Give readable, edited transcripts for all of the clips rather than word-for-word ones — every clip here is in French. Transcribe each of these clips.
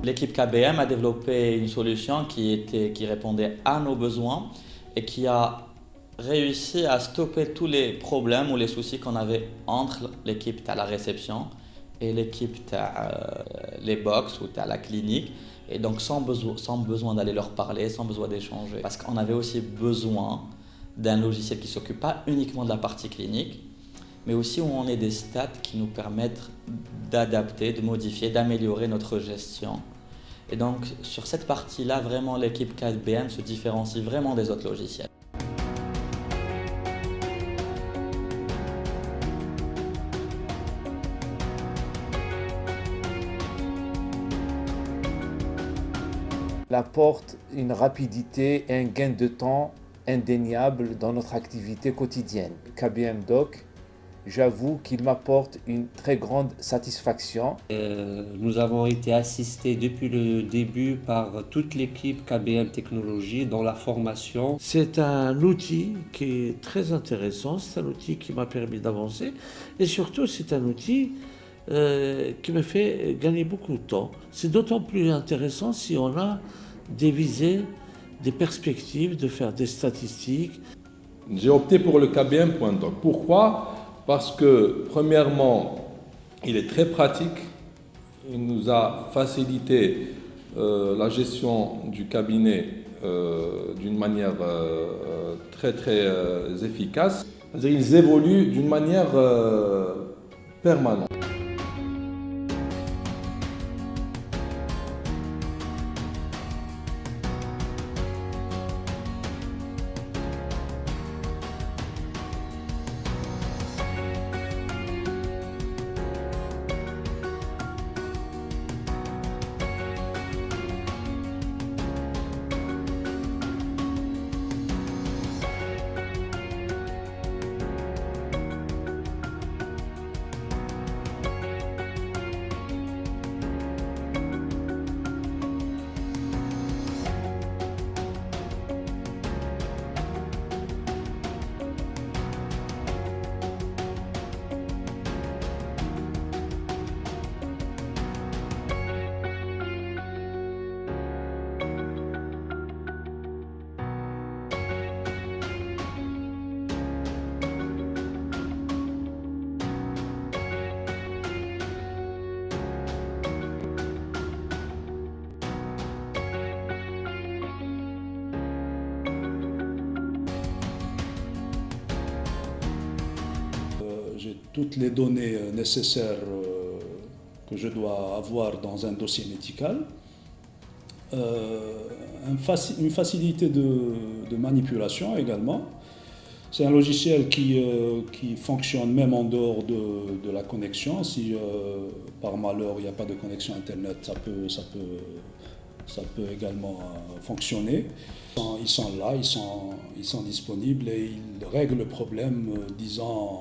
L'équipe KBM a développé une solution qui répondait à nos besoins et qui a réussi à stopper tous les problèmes ou les soucis qu'on avait entre l'équipe à la réception et l'équipe les box ou à la clinique. Et donc sans besoin d'aller leur parler, sans besoin d'échanger. Parce qu'on avait aussi besoin d'un logiciel qui ne s'occupe pas uniquement de la partie clinique, mais aussi où on ait des stats qui nous permettent d'adapter, de modifier, d'améliorer notre gestion. Et donc sur cette partie-là, vraiment l'équipe KBM se différencie vraiment des autres logiciels. Apporte une rapidité et un gain de temps indéniable dans notre activité quotidienne. KBM Doc, j'avoue qu'il m'apporte une très grande satisfaction. Nous avons été assistés depuis le début par toute l'équipe KBM Technologies dans la formation. C'est un outil qui est très intéressant, c'est un outil qui m'a permis d'avancer et surtout c'est un outil qui me fait gagner beaucoup de temps. C'est d'autant plus intéressant si on a des visées, des perspectives, de faire des statistiques. J'ai opté pour le KBM.doc. Pourquoi ? Parce que, premièrement, il est très pratique. Il nous a facilité la gestion du cabinet d'une manière très efficace. C'est-à-dire qu'ils évoluent d'une manière permanente. J'ai toutes les données nécessaires que je dois avoir dans un dossier médical. Une facilité de manipulation également. C'est un logiciel qui fonctionne même en dehors de la connexion. Si par malheur il n'y a pas de connexion Internet, ça peut également fonctionner. Ils sont là, ils sont disponibles et ils règlent le problème, disons,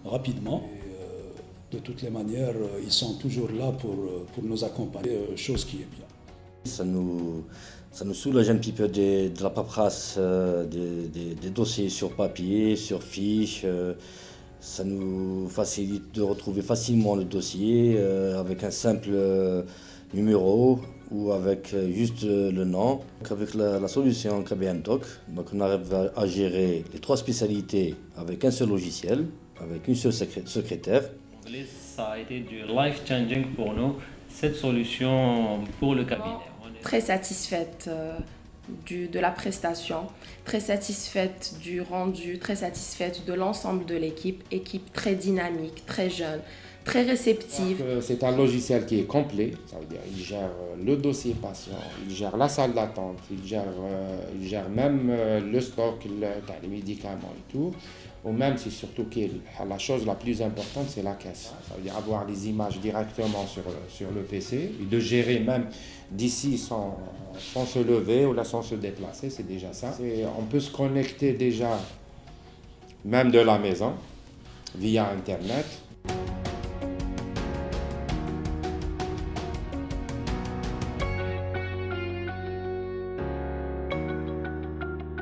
rapidement. Et, de toutes les manières, ils sont toujours là pour nous accompagner, chose qui est bien. Ça nous soulage un petit peu de la paperasse, des dossiers sur papier, sur fiche. Ça nous facilite de retrouver facilement le dossier avec un simple numéro ou avec juste le nom. Avec la solution KBM Doc, donc on arrive à gérer les 3 spécialités avec un seul logiciel, avec une seule secrétaire. Ça a été du life-changing pour nous, cette solution pour le cabinet. Très satisfaite de la prestation, très satisfaite du rendu, très satisfaite de l'ensemble de l'équipe, équipe très dynamique, très jeune, très réceptive. C'est un logiciel qui est complet, ça veut dire il gère le dossier patient, il gère la salle d'attente, il gère même le stock, les médicaments et tout. Ou même, c'est surtout que la chose la plus importante, c'est la caisse. Ça veut dire avoir les images directement sur le PC et de gérer même d'ici sans se lever ou là sans se déplacer, c'est déjà ça. On peut se connecter déjà même de la maison, via Internet.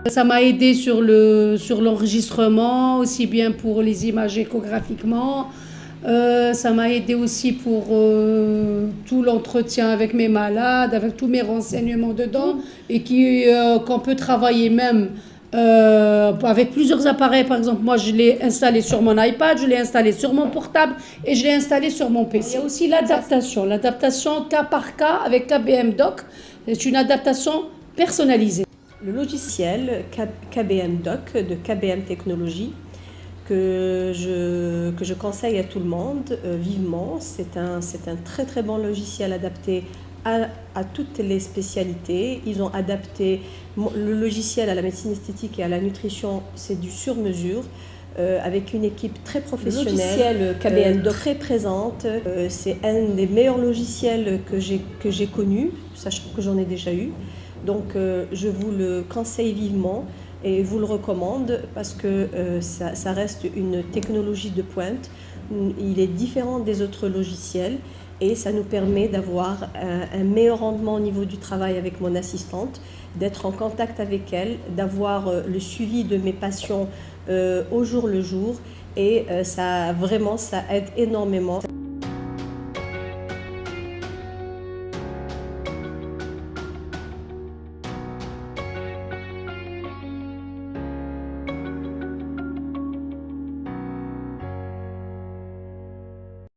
Ça m'a aidé sur l'enregistrement, aussi bien pour les images échographiquement. Ça m'a aidé aussi pour tout l'entretien avec mes malades, avec tous mes renseignements dedans, et qu'on peut travailler même avec plusieurs appareils. Par exemple, moi je l'ai installé sur mon iPad, je l'ai installé sur mon portable et je l'ai installé sur mon PC. Il y a aussi l'adaptation cas par cas avec KBM Doc. C'est une adaptation personnalisée. Le logiciel KBM Doc de KBM Technologies que je conseille à tout le monde vivement. C'est un très très bon logiciel adapté à toutes les spécialités. Ils ont adapté le logiciel à la médecine esthétique et à la nutrition, c'est du sur-mesure. Avec une équipe très professionnelle, le logiciel KBM Doc très présente. C'est un des meilleurs logiciels que j'ai connu, sachant que j'en ai déjà eu. Donc je vous le conseille vivement et vous le recommande parce que ça reste une technologie de pointe. Il est différent des autres logiciels et ça nous permet d'avoir un meilleur rendement au niveau du travail avec mon assistante, d'être en contact avec elle, d'avoir le suivi de mes patients au jour le jour et ça aide énormément.